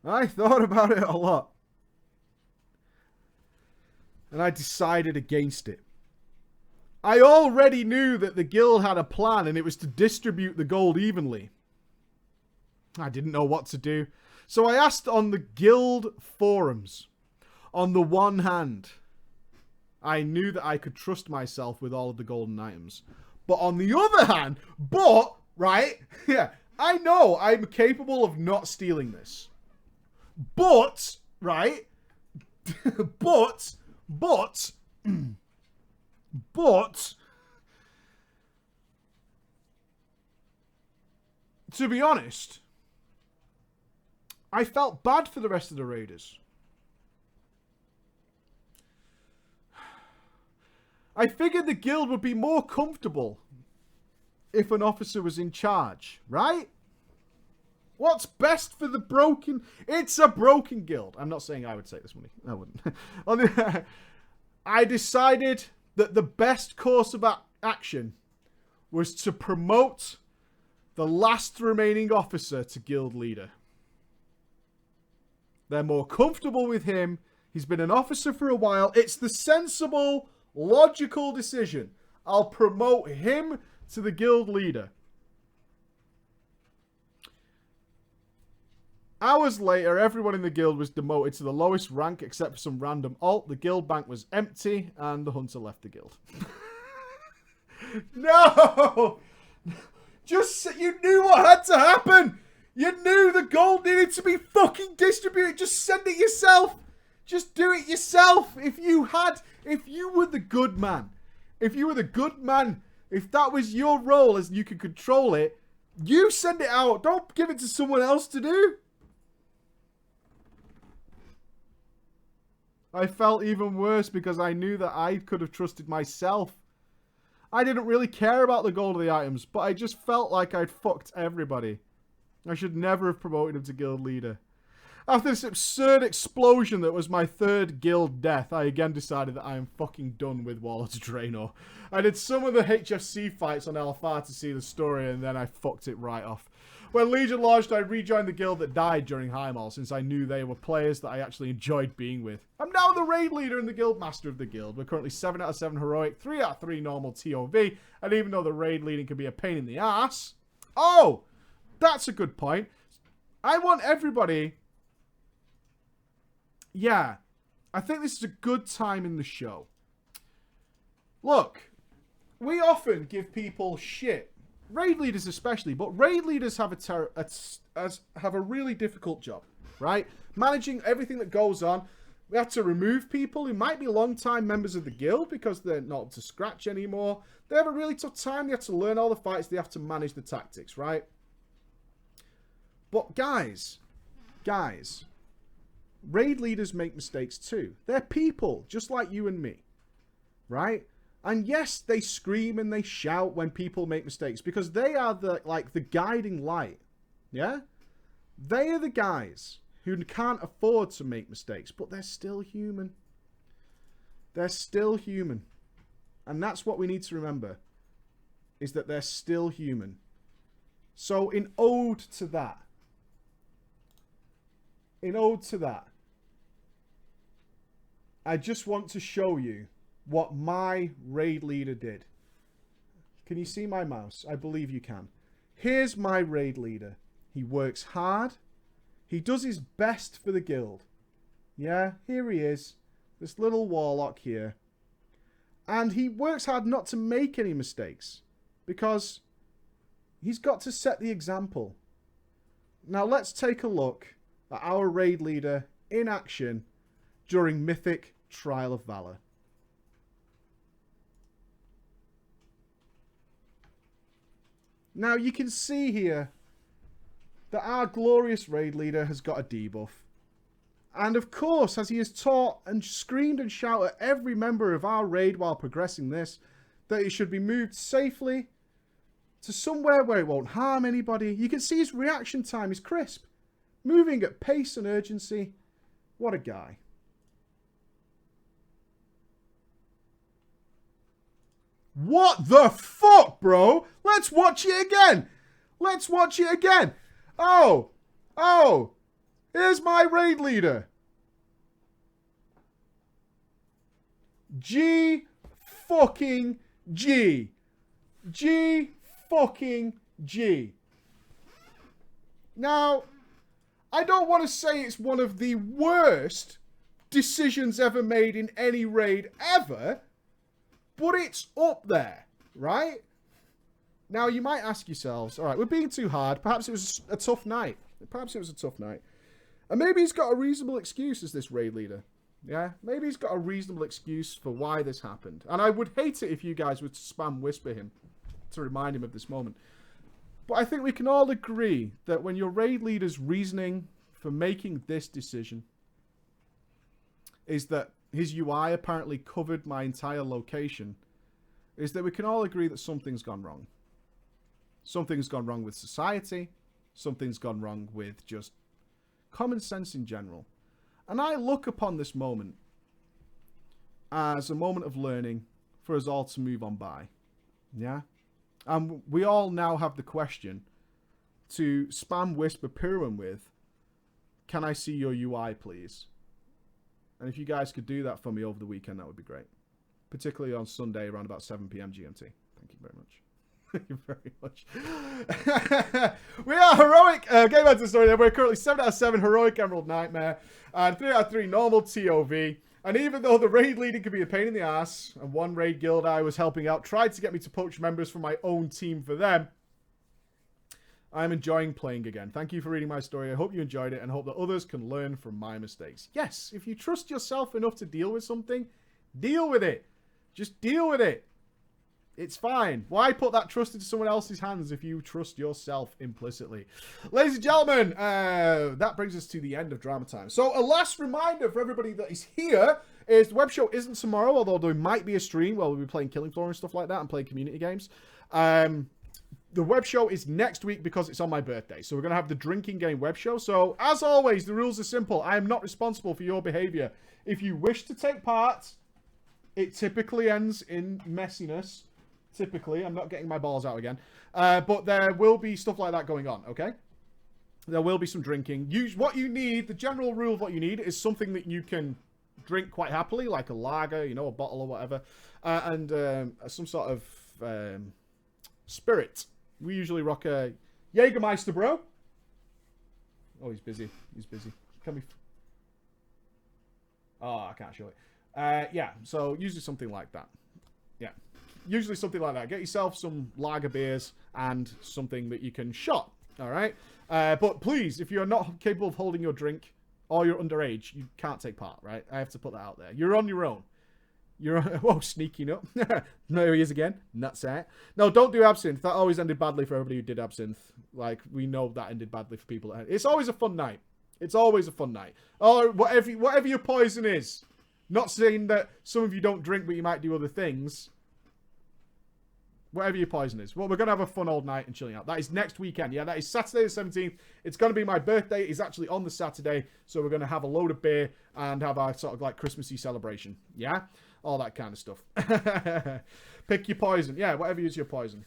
I thought about it a lot. and I decided against it. I already knew that the guild had a plan, and it was to distribute the gold evenly. I didn't know what to do, so I asked on the guild forums. On the one hand, I knew that I could trust myself with all of the golden items. But on the other hand, right? Yeah, I know I'm capable of not stealing this. But, right? but, to be honest, I felt bad for the rest of the raiders. I figured the guild would be more comfortable if an officer was in charge, right? What's best for the broken... It's a broken guild. I'm not saying I would take this money. I wouldn't. I decided that the best course of action was to promote the last remaining officer to guild leader. They're more comfortable with him. He's been an officer for a while. It's the sensible, logical decision. I'll promote him to the guild leader. Hours later, everyone in the guild was demoted to the lowest rank except for some random alt. The guild bank was empty and the hunter left the guild. No! Just, you knew what had to happen! You knew the gold needed to be fucking distributed. Just send it yourself. Just do it yourself. If you were the good man. If that was your role as you could control it, you send it out. Don't give it to someone else to do. I felt even worse because I knew that I could have trusted myself. I didn't really care about the gold of the items, but I just felt like I'd fucked everybody. I should never have promoted him to guild leader. After this absurd explosion that was my third guild death, I again decided that I am fucking done with Warlords of Draenor. I did some of the HFC fights on LFR to see the story, and then I fucked it right off. When Legion launched, I rejoined the guild that died during Highmall, since I knew they were players that I actually enjoyed being with. I'm now the raid leader and the guild master of the guild. We're currently 7 out of 7 heroic, 3 out of 3 normal TOV, and even though the raid leading can be a pain in the ass... Oh! That's a good point. I want everybody... Yeah. I think this is a good time in the show. Look. We often give people shit. Raid leaders especially. But raid leaders have a really difficult job. Right? Managing everything that goes on. We have to remove people who might be long-time members of the guild because they're not up to scratch anymore. They have a really tough time. They have to learn all the fights. They have to manage the tactics. Right? But guys, raid leaders make mistakes too. They're people, just like you and me, right? And yes, they scream and they shout when people make mistakes because they are the guiding light, yeah? They are the guys who can't afford to make mistakes, but they're still human. They're still human. And that's what we need to remember, is that they're still human. So in ode to that, I just want to show you what my raid leader did. Can you see my mouse? I believe you can. Here's my raid leader. He works hard. He does his best for the guild. Yeah, here he is. This little warlock here. And he works hard not to make any mistakes. Because he's got to set the example. Now let's take a look at our raid leader in action during Mythic Trial of Valor. Now you can see here that our glorious raid leader has got a debuff. And of course, as he has taught and screamed and shouted at every member of our raid while progressing this, that it should be moved safely to somewhere where it won't harm anybody. You can see his reaction time is crisp. Moving at pace and urgency. What a guy. What the fuck, bro? Let's watch it again. Let's watch it again. Oh. Here's my raid leader. G fucking G. G fucking G. Now, I don't want to say it's one of the worst decisions ever made in any raid ever, but it's up there, right? Now, you might ask yourselves, all right, we're being too hard. Perhaps it was a tough night. Perhaps it was a tough night. And maybe he's got a reasonable excuse as this raid leader. Yeah, maybe he's got a reasonable excuse for why this happened. And I would hate it if you guys were to spam whisper him to remind him of this moment. But I think we can all agree that when your raid leader's reasoning for making this decision is that his UI apparently covered my entire location, is that we can all agree that something's gone wrong. Something's gone wrong with society. Something's gone wrong with just common sense in general. And I look upon this moment as a moment of learning for us all to move on by. Yeah? And we all now have the question to spam whisper Pirwin with, can I see your UI, please? And if you guys could do that for me over the weekend, that would be great. Particularly on Sunday around about 7 p.m. GMT. Thank you very much. Thank you very much. We are heroic. Game back to the story there. We're currently 7 out of 7 heroic Emerald Nightmare and 3 out of 3 normal TOV. And even though the raid leading could be a pain in the ass, and one raid guild I was helping out tried to get me to poach members from my own team for them, I'm enjoying playing again. Thank you for reading my story. I hope you enjoyed it and hope that others can learn from my mistakes. Yes, if you trust yourself enough to deal with something, deal with it. Just deal with it. It's fine. Why put that trust into someone else's hands if you trust yourself implicitly? Ladies and gentlemen, that brings us to the end of drama time. So a last reminder for everybody that is here is the web show isn't tomorrow, although there might be a stream where we'll be playing Killing Floor and stuff like that and playing community games. The web show is next week because it's on my birthday. So we're going to have the drinking game web show. So as always, the rules are simple. I am not responsible for your behavior. If you wish to take part, it typically ends in messiness. Typically, I'm not getting my balls out again. But there will be stuff like that going on, okay? There will be some drinking. What you need, the general rule of what you need is something that you can drink quite happily, like a lager, you know, a bottle or whatever. And some sort of spirit. We usually rock a Jägermeister, bro. Oh, he's busy. He's busy. Can we... Oh, I can't show it. Yeah, so usually something like that. Yeah. Usually something like that. Get yourself some lager beers and something that you can shot. All right? But please, if you're not capable of holding your drink or you're underage, you can't take part, right? I have to put that out there. You're on your own. You're... Whoa, sneaking up. There he is again. Nutsack. No, don't do absinthe. That always ended badly for everybody who did absinthe. Like, we know that ended badly for people. It's always a fun night. It's always a fun night. Or whatever your poison is. Not saying that some of you don't drink, but you might do other things. Whatever your poison is. Well, we're going to have a fun old night and chilling out. That is next weekend. Yeah, that is Saturday the 17th. It's going to be my birthday. It's actually on the Saturday. So we're going to have a load of beer and have our sort of like Christmassy celebration. Yeah? All that kind of stuff. Pick your poison. Yeah, whatever is your poison.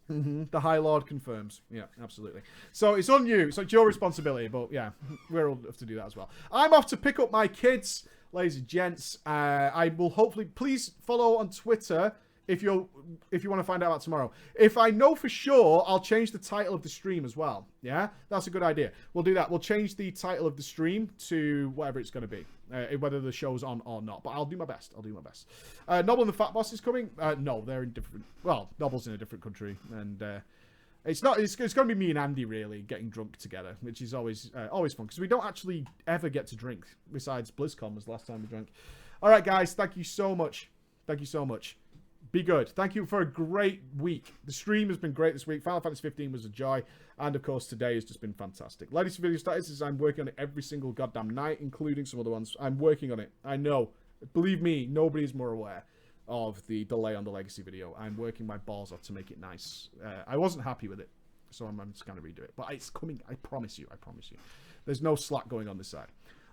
The High Lord confirms. Yeah, absolutely. So it's on you. So it's your responsibility. But yeah, we're old enough to do that as well. I'm off to pick up my kids, ladies and gents. I will hopefully... Please follow on Twitter if you want to find out about tomorrow. If I know for sure, I'll change the title of the stream as well. Yeah? That's a good idea. We'll do that. We'll change the title of the stream to whatever it's going to be. Whether the show's on or not. But I'll do my best. I'll do my best. Noble and the Fat Boss is coming. No, they're in different... Well, Noble's in a different country. And it's not... It's going to be me and Andy, really, getting drunk together. Which is always fun. Because we don't actually ever get to drink. Besides BlizzCon was the last time we drank. Alright, guys. Thank you so much. Thank you so much. Be good. Thank you for a great week. The stream has been great this week. Final Fantasy 15 was a joy. And, of course, today has just been fantastic. Latest video status is I'm working on it every single goddamn night, including some other ones. I'm working on it. I know. Believe me, nobody's more aware of the delay on the Legacy video. I'm working my balls off to make it nice. I wasn't happy with it, so I'm just going to redo it. But it's coming. I promise you. I promise you. There's no slack going on this side.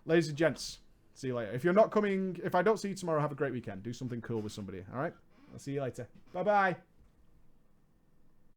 Ladies and gents, see you later. If you're not coming, if I don't see you tomorrow, have a great weekend. Do something cool with somebody, all right? I'll see you later. Bye-bye.